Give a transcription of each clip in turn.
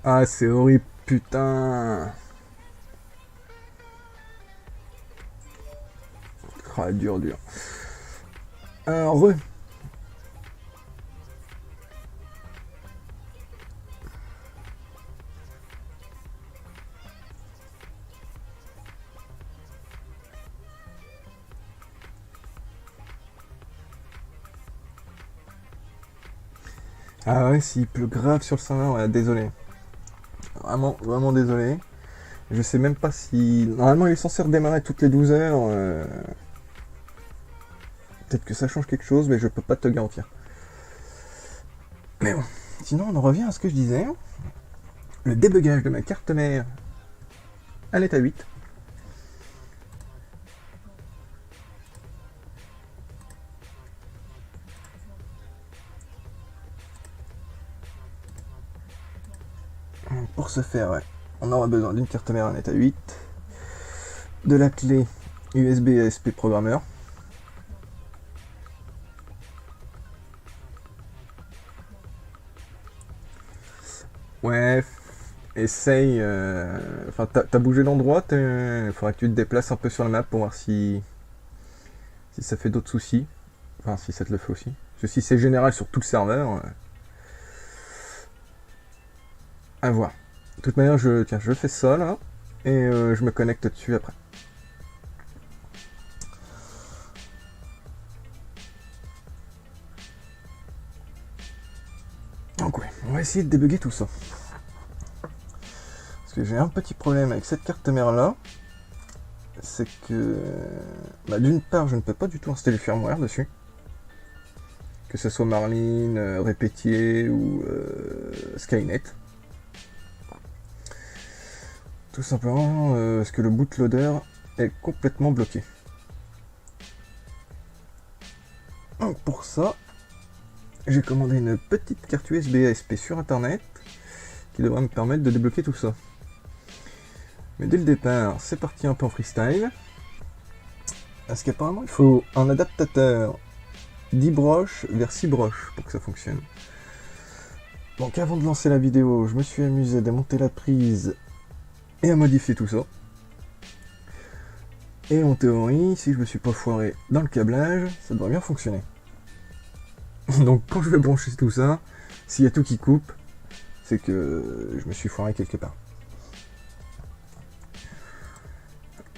Ah, c'est horrible, putain. Ah, dur, dur. Re. Ah ouais, s'il pleut grave sur le serveur, ouais, désolé. Vraiment, vraiment désolé. Je sais même pas si... Normalement, il est censé redémarrer toutes les 12 heures. Peut-être que ça change quelque chose, mais je peux pas te garantir. Mais bon, sinon, on en revient à ce que je disais. Le débugage de ma carte mère à l'état 8. Pour ce faire, ouais, on aura besoin d'une carte mère en état 8, de la clé USB ASP programmeur. Ouais, essaye. Enfin, t'as bougé l'endroit, il faudra que tu te déplaces un peu sur la map pour voir si ça fait d'autres soucis. Enfin, si ça te le fait aussi. Parce que si c'est général sur tout le serveur, à voir. De toute manière, je fais ça là, et je me connecte dessus après. Donc ouais, on va essayer de débugger tout ça. Parce que j'ai un petit problème avec cette carte mère là, c'est que d'une part je ne peux pas du tout installer le firmware dessus, que ce soit Marlin, Répétier ou Skynet. Tout simplement parce que le bootloader est complètement bloqué. Donc pour ça, j'ai commandé une petite carte USB ASP sur internet qui devrait me permettre de débloquer tout ça. Mais dès le départ, c'est parti un peu en freestyle. Parce qu'apparemment, il faut un adaptateur 10 broches vers 6 broches pour que ça fonctionne. Donc avant de lancer la vidéo, je me suis amusé à démonter la prise et à modifier tout ça. Et en théorie, si je me suis pas foiré dans le câblage, ça devrait bien fonctionner. Donc quand je vais brancher tout ça, s'il y a tout qui coupe, c'est que je me suis foiré quelque part.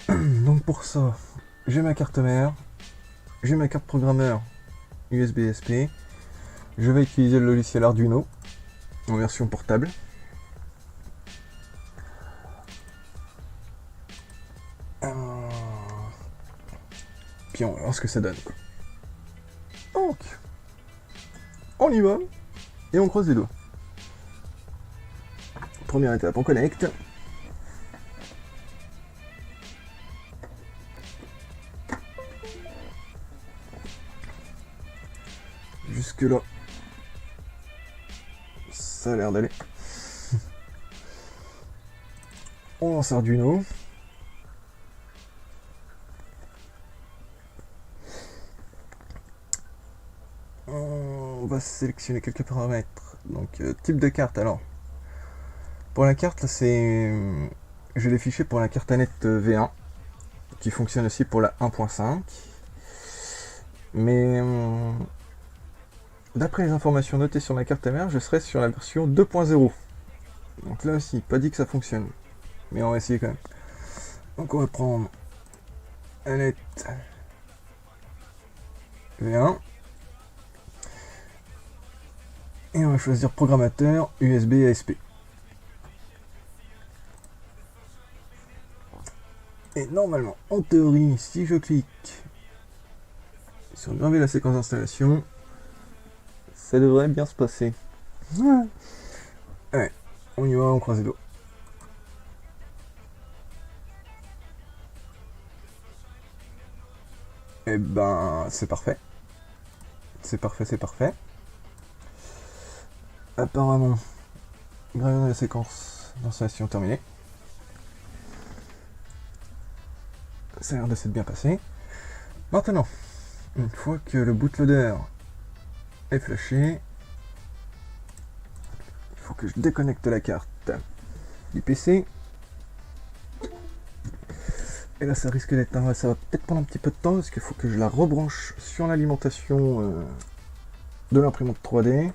Donc pour ça, j'ai ma carte mère, j'ai ma carte programmeur USB SP, je vais utiliser le logiciel Arduino en version portable. Puis on va voir ce que ça donne. Donc, on y va et on croise les doigts. Première étape, on connecte. Jusque là, ça a l'air d'aller. On lance Arduino. On va sélectionner quelques paramètres. Donc type de carte. Alors pour la carte, c'est j'ai les fichiers pour la carte Anet V1 qui fonctionne aussi pour la 1.5. Mais d'après les informations notées sur ma carte mère, je serai sur la version 2.0. Donc là aussi, pas dit que ça fonctionne. Mais on va essayer quand même. Donc on va prendre Anet V1. Et on va choisir programmateur USB ASP. Et normalement, en théorie, si je clique sur graver la séquence d'installation, ça devrait bien se passer. Ouais, on y va, on croise les doigts. Et ben, c'est parfait. C'est parfait, c'est parfait. Apparemment, graver la séquence d'installation terminée. Ça a l'air de s'être bien passé. Maintenant, une fois que le bootloader est flashé, il faut que je déconnecte la carte du PC. Et là ça risque d'être ça va peut-être prendre un petit peu de temps parce qu'il faut que je la rebranche sur l'alimentation de l'imprimante 3D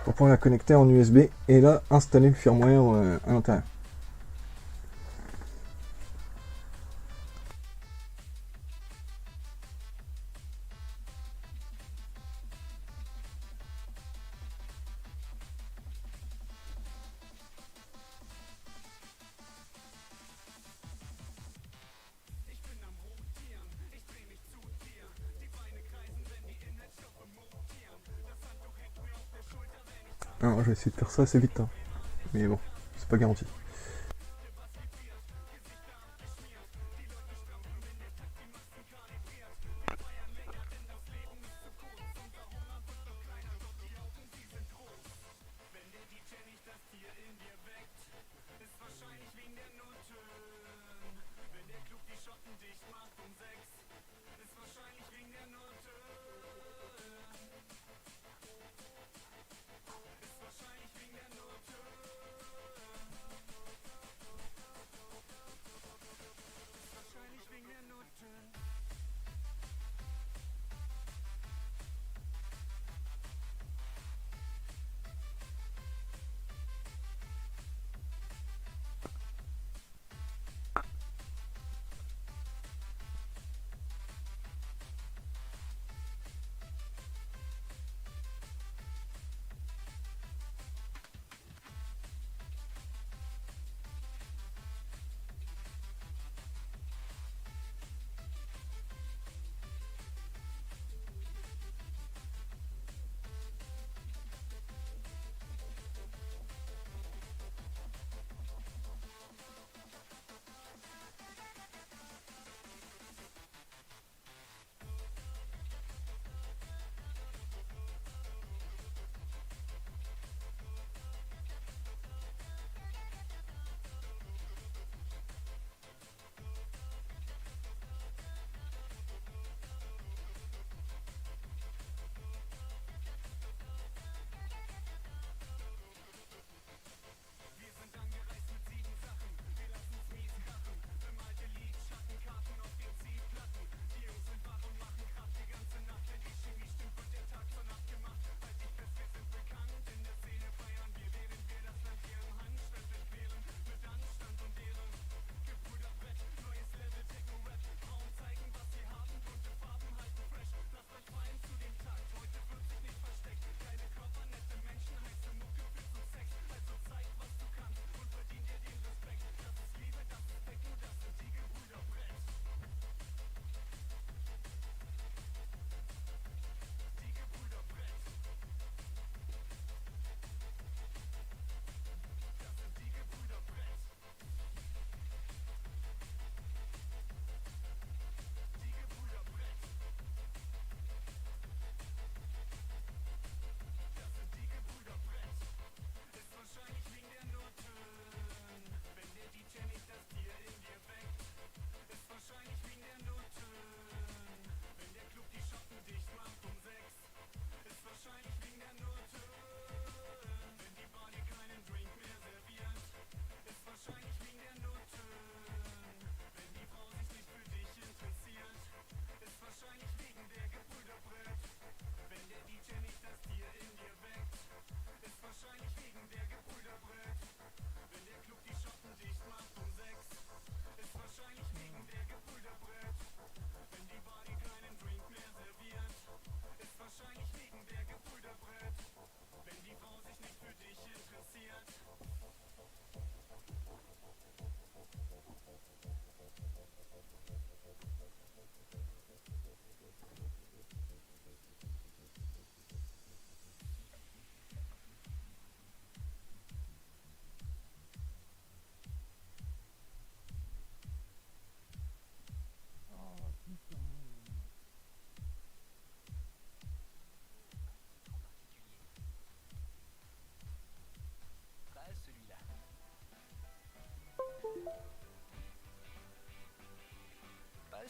pour pouvoir la connecter en USB et là installer le firmware à l'intérieur. Alors, je vais essayer de faire ça assez vite, hein. Mais bon, c'est pas garanti.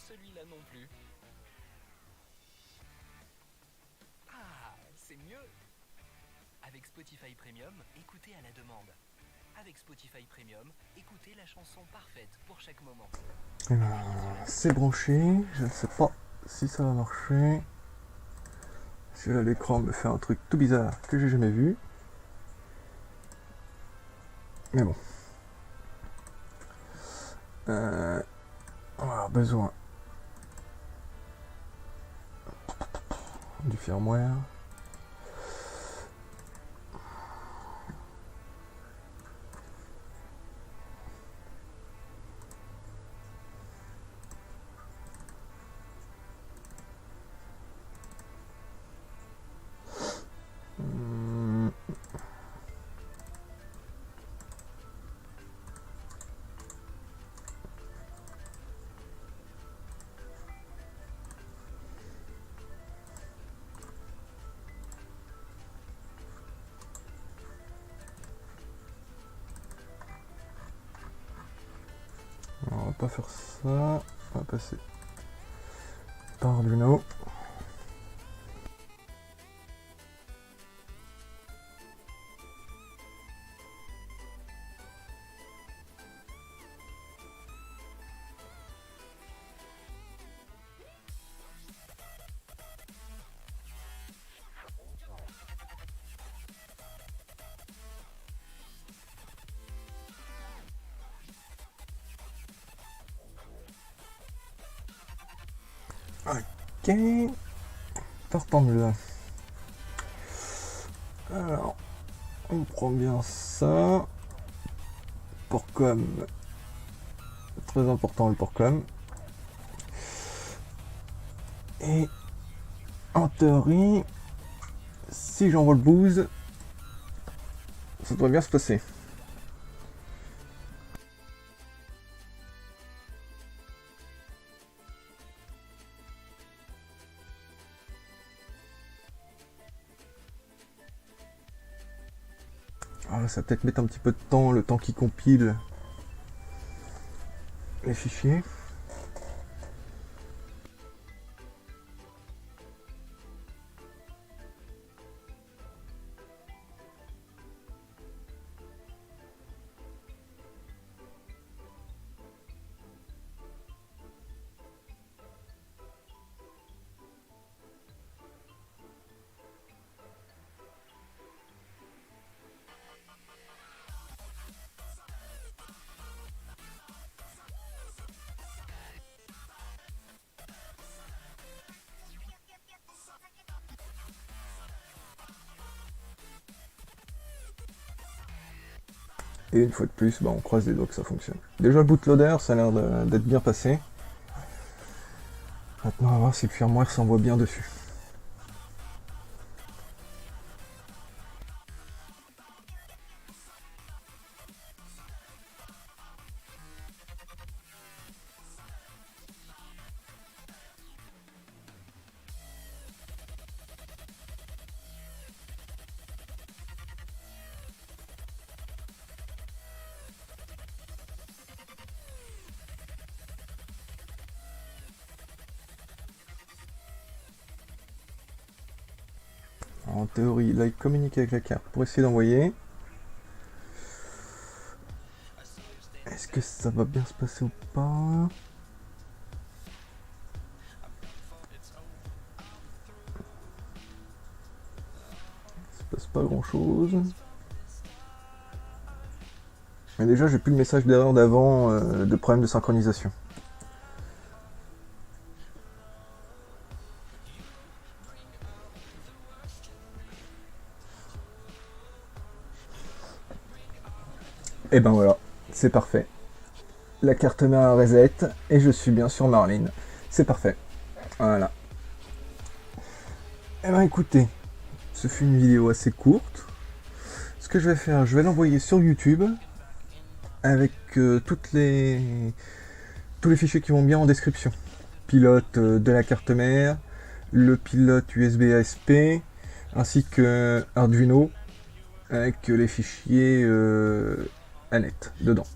Celui-là non plus. Ah, c'est mieux. Avec Spotify Premium, écoutez à la demande. Avec Spotify Premium, écoutez la chanson parfaite pour chaque moment. Et ben, c'est branché, je ne sais pas si ça va marcher. Parce que là l'écran me fait un truc tout bizarre que j'ai jamais vu. Mais bon. On va avoir besoin du firmware. On va pas faire ça. On va passer par Arduino. Ok. Partant de là. Alors, on prend bien ça. Portcom. Très important le portcom. Et en théorie, si j'envoie le boost, ça devrait bien se passer. Alors là, ça va peut-être mettre un petit peu de temps, le temps qui compile les fichiers. Et une fois de plus, on croise les doigts que ça fonctionne. Déjà le bootloader, ça a l'air d'être bien passé. Maintenant, on va voir si le firmware s'envoie bien dessus. Alors, en théorie, là, il communique avec la carte pour essayer d'envoyer. Est-ce que ça va bien se passer ou pas? Il se passe pas grand chose. Mais déjà, j'ai plus le message d'erreur d'avant de problème de synchronisation. Et ben voilà, c'est parfait. La carte mère à reset et je suis bien sur Marlin. C'est parfait. Voilà. Eh ben écoutez, ce fut une vidéo assez courte. Ce que je vais faire, je vais l'envoyer sur YouTube avec tous les fichiers qui vont bien en description. Pilote de la carte mère, le pilote USB ASP, ainsi que Arduino avec les fichiers ANET dedans.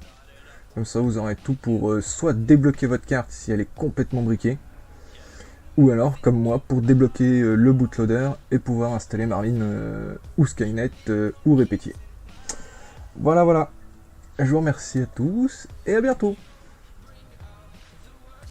Comme ça, vous aurez tout pour soit débloquer votre carte si elle est complètement briquée, ou alors, comme moi, pour débloquer le bootloader et pouvoir installer Marlin ou Skynet ou Répétier. Voilà, voilà. Je vous remercie à tous et à bientôt.